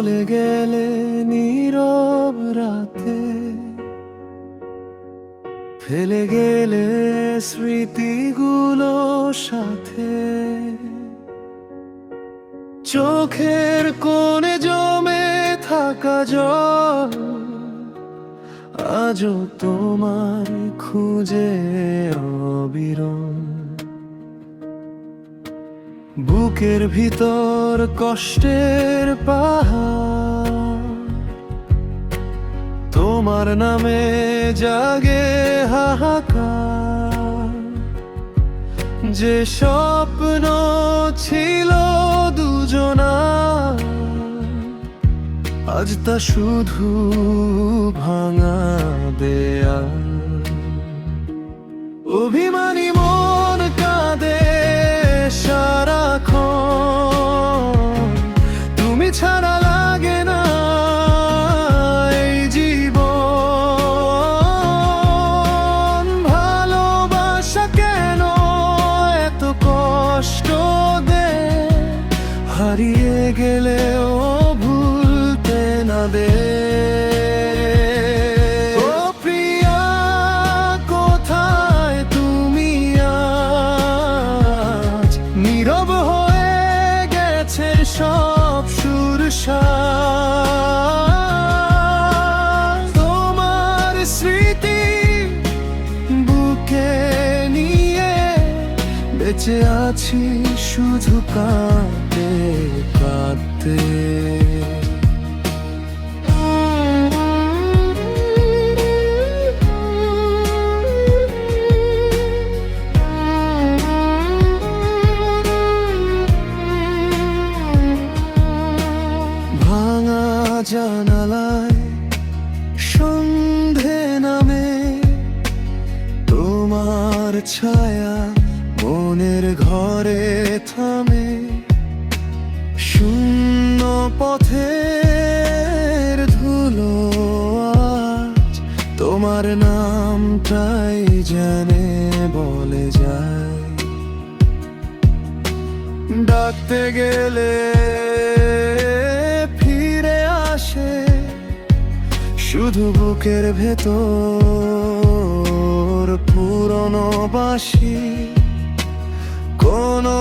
চলে গেলে নীরব রাতে, ফেলে গেলে স্মৃতিগুলো সাথে। চোখের কোণে জমে থাকা জল আজও তোমার খুঁজে অবিরল। বুকের ভিতর কষ্টের পাহাড়, তোমার নামে জাগে হাহাকার। যে স্বপ্ন ছিল দুজনার, আজ তা শুধু ভাঙা দেয়াল। অভিমানী মন কাঁদে সারাক্ষণ, তুমি ছাড়া লাগে না এই জীবন। ভালোবাসা কেন এত কষ্ট দে, হারিয়ে গেলেও ভুলতে না দে। সব সুর তোমার স্মৃতি বুকে নিয়ে বেঁচে আছি শুধু কাঁদতে কাঁদতে। জানালায় সন্ধে নামে, তোমার ছায়া মনের ঘরে থামে। শূন্য পথের ধুলো আজ তোমার নামটাই জানে বলে যায়। ডাকতে গেলে শুধু বুকের ভেতর পুরনো বাঁশি। কোনো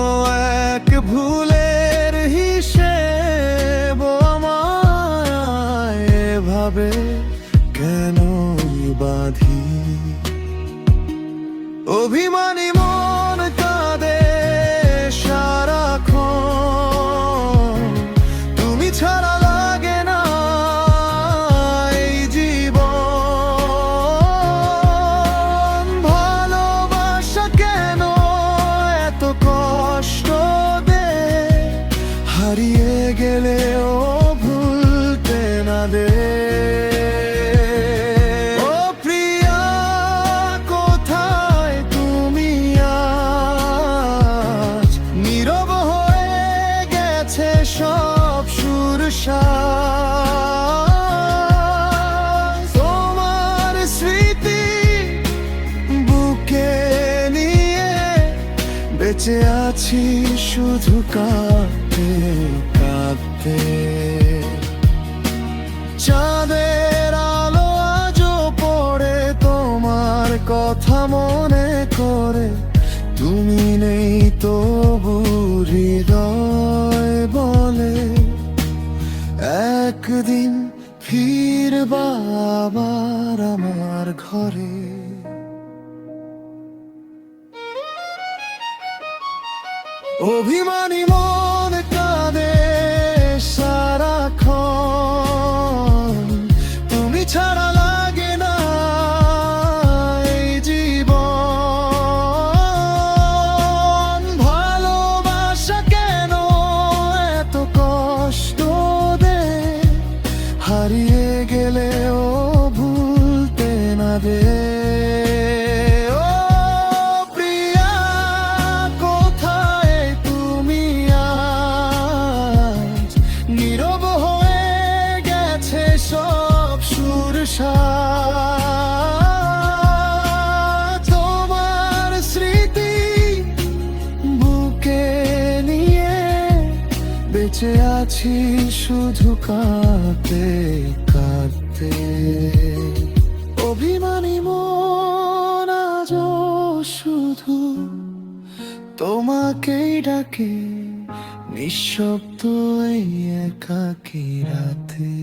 এক ভুলের হিসেব আমায় এভাবে কেন বাঁধি। অভিমানী মন কাঁদে সারাক্ষণ, তুমি ছাড়া হারিয়ে গেলেও ভুলতে না দে। ও প্রিয়া কোথায় তুমি আজ, নীরব হয়ে গেছে সব সুর তোমার স্মৃতি বুকে নিয়ে বেঁচে আছি শুধু কাঁদতে কাঁদতে। চাঁদের আলো আজও পড়ে তোমার কথা মনে করে। তুমি নেই তবু হৃদয় বলে একদিন ফিরবা আবার আমার ঘরে। অভিমানী মন কাঁদে সারাক্ষণ, তুমি ছাড়া লাগে না এই জীবন। ভালোবাসা কেন এত কষ্ট দে, হারিয়ে গেলেও ভুলতে না দে। সব সুর তোমার স্মৃতি বুকে নিয়ে বেঁচে আছি শুধু কাঁদতে কাঁদতে। অভিমানী মন আজও শুধু তোমাকেই ডাকে, নিঃশব্দ এই একাকী রাতে।